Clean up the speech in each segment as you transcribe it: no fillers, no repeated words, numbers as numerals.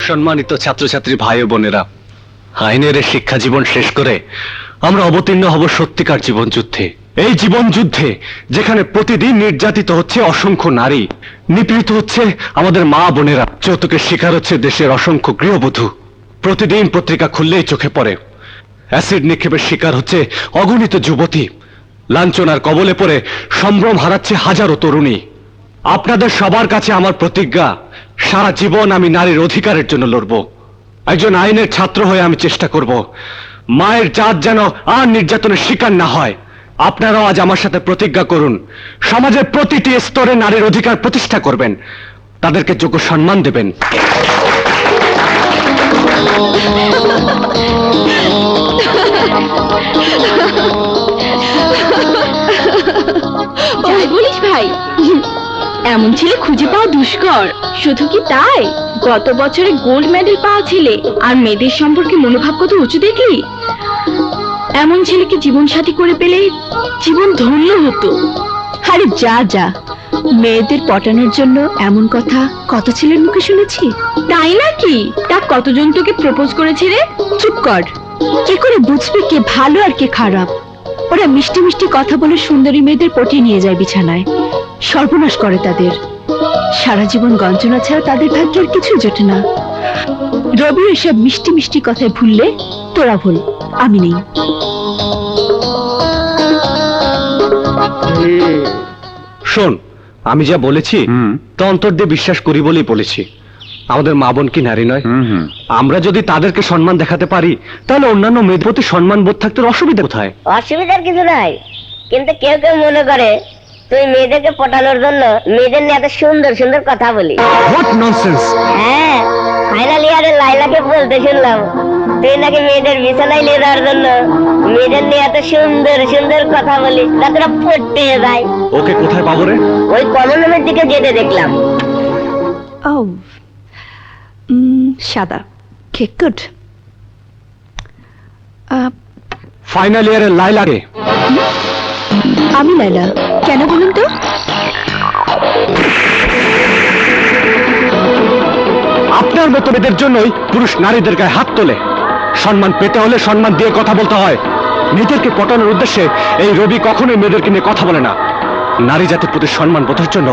সম্মানিত ছাত্রছাত্রী ভাই ও বোনেরা, আইনের এই শিক্ষা জীবন শেষ করে আমরা অবতীর্ণ হব সত্যিকার জীবন যুদ্ধে। এই জীবন যুদ্ধে যেখানে প্রতিদিন নির্যাতিত হচ্ছে অসংখ্য নারী, নিপীড়িত হচ্ছে আমাদের মা বোনেরা, যৌতুকের শিকার হচ্ছে দেশের অসংখ্য গৃহবধূ। প্রতিদিন পত্রিকা খুললেই চোখে পড়ে অ্যাসিড নিক্ষেপের শিকার হচ্ছে অগণিত যুবতী, লাঞ্ছনার কবলে পড়ে সম্ভ্রম হারাচ্ছে হাজারো তরুণী। আপনাদের সবার কাছে আমার প্রতিজ্ঞা, সারা জীবন আমি নারীর অধিকারের জন্য লড়ব। একজন আইনের ছাত্র হয়ে আমি চেষ্টা করব মায়ের জাত যেন আর নির্যাতনের শিকার না হয়। আপনারাও আজ আমার সাথে প্রতিজ্ঞা করুন, সমাজের প্রতিটি স্তরে নারীর অধিকার প্রতিষ্ঠা করবেন, তাদেরকে যোগ্য সম্মান দেবেন। যাই বলিস ভাই, এমন ছেলে খুঁজে পাওয়া দুষ্কর। শুধু কি তাই, গত বছরে গোল্ড মেডেল পাওয়া ছেলে আর মেয়েদের সম্পর্কে মনোভাব কত উঁচু দেখলি। এমন ছেলেকে জীবন সাথী করে পেলে জীবন ধন্য হতো। আরে যা যা, মেয়েদের পটানোর জন্য এমন কথা কত ছেলের মুখে শুনেছি। তাই নাকি? তা কতজন তোকে প্রপোজ করেছে রে? চুপ কর, কি করে বুঝবে কে ভালো আর কে খারাপ? ওরা মিষ্টি মিষ্টি কথা বলে সুন্দরী মেয়েদের পটিয়ে নিয়ে যায় বিছানায়, সর্বনাশ করে তাদের। সারা জীবন গঞ্জনা ছাড়া তাদের ভাগ্যের কিছু জোটে না। রবি এসব মিষ্টি মিষ্টি কথায় ভুললে তোরা ভুল, আমি নেই। শোন, আমি যা বলেছি তা অন্তর দিয়ে বিশ্বাস করি বলেই বলেছি। আমাদের মা বোন কি নারী নয়? আমরা যদি তাদেরকে সম্মান দেখাতে পারি, তাহলে অন্যান্য মেয়েদের প্রতি সম্মান বোধ থাকতে অসুবিধা কোথায়? অসুবিধার কিছু নাই, কিন্তু কেউ কেউ মনে করে তুই মেয়েদেরকে পটানোর জন্য মেয়েদের নিয়ে এত সুন্দর সুন্দর কথা বলি। What nonsense! হ্যাঁ, ফাইনাল ইয়ারে লাইলাকে বলতে শুনলাম তুই নাকি মেয়েদের বিছানায় নিয়ে যাওয়ার জন্য মেয়েদের নিয়ে এত সুন্দর সুন্দর কথা বলিস, তারা পড়তে যায়। ওকে কোথায় পাবো রে? ওই কমন রুমের দিকে যেতে দেখলাম। ও সাদা কেক, গুড। ফাইনাল ইয়ারের লাইলাকে। আমি লাইলা, কেন বলুন তো? আপনার মতো মেয়েদের জন্যই পুরুষ নারীদের গায়ে হাত তোলে। সম্মান পেতে হলে সম্মান দিয়ে কথা বলতে হয়। নিজেদেরকে পটানোর উদ্দেশ্যে এই রবি কখনোই মেয়েদেরকে নিয়ে কথা বলে না। নারী জাতির প্রতি সম্মান বোধের জন্য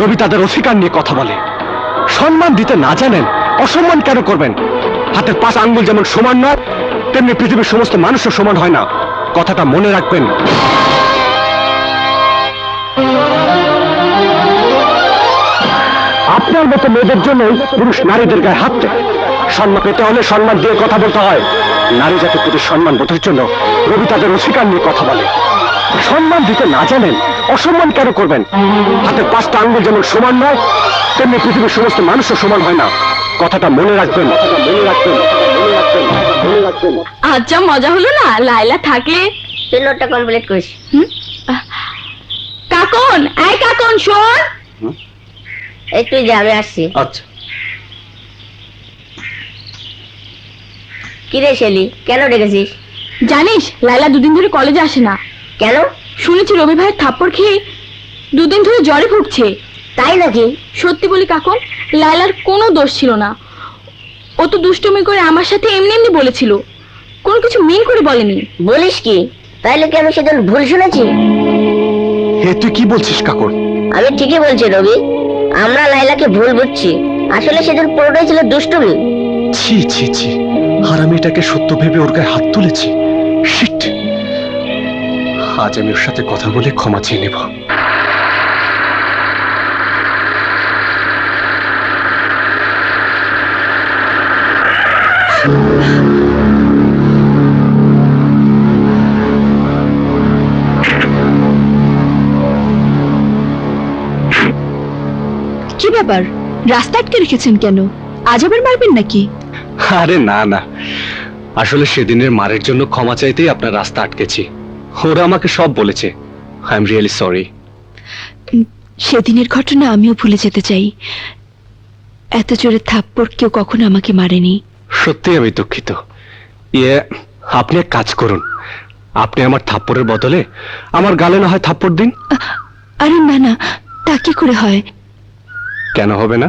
রবি তাদের অধিকার নিয়ে কথা বলে। সম্মান দিতে না জানেন, অসম্মান কেন করবেন? হাতের 5 আঙ্গুল যেমন সমান নয়, তেমনি পৃথিবীর সমস্ত মানুষও সমান হয় না। কথাটা মনে রাখবেন। আপনার মতো মেয়েদের জন্যই পুরুষ নারীদের গায়ে হাত দেয়। সম্মান পেতে হলে সম্মান দিয়ে কথা বলতে হয়। নারী জাতির প্রতি সম্মান বোধের জন্য রবি তাদের অধিকার নিয়ে কথা বলে। সম্মান দিতে না জানেন, অসম্মান কেন করবেন? হাতের 5টা আঙ্গুল যেমন সমান নয়, তেমনি পৃথিবীর সমস্ত মানুষও সমান হয় না। কথাটা মনে রাখবেন, মনে রাখবেন, মনে রাখবেন, মনে রাখবেন। আচ্ছা, মজা হলো না লাইলা থাকলে? তুই নোটটা কমপ্লিট করিস। কাকন, এই কাকন শোন। এই তুই যা, আমি আসছি। আচ্ছা। কি রে শেলি, কেন ডেকেছিস? জানিস লাইলা দুদিন ধরে কলেজে আসে না। কেন? শুনেছি রবি ভাইয়ের থাপ্পড় খেয়ে দুদিন ধরে জ্বরে ভুগছে। তাই নাকি? সত্যি বলি কাকন, লাইলার কোনো দোষ ছিল না। ও তো দুষ্টুমি করে আমার সাথে এমনি এমনি বলেছিল, কোনো কিছু মিন করে বলেনি। বলিস কি? তাইলে কি আমি সেদিন ভুল শুনেছি? হে, তুই কি বলছিস কাকন? আমি ঠিকই বলছি রবি, আমরা লাইলাকে ভুল বুঝছি। আসলে সেদিন পুরোটাই ছিল দুষ্টুমি। ছি ছি ছি, হারামিটাকে সত্য ভেবে ওর গায়ে হাত তুলেছি। শিট! আজ আমি ওর সাথে কথা বলে ক্ষমা চেয়ে নেব। কি ব্যাপার, রাস্তা আটকে রেখেছেন কেন? আজ আবার মারবেন নাকি? আরে না না, আসলে সেদিনের মারের জন্য ক্ষমা চাইতেই আপনার রাস্তা আটকেছি। ওরা আমাকে সব বলেছে। I am really sorry. সেদিনের ঘটনা আমিও ভুলে যেতে চাই। এত জোরে থাপ্পড় কেউ কখনো আমাকে মারেনি। সত্যি আমি দুঃখিত। ইয়ে, আপনি এক কাজ করুন, আপনি আমার থাপ্পড়ের বদলে আমার গালে না হয় থাপ্পড় দিন। আরে না না, তা কি করে হয়? কেন হবে না?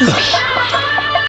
রোহিত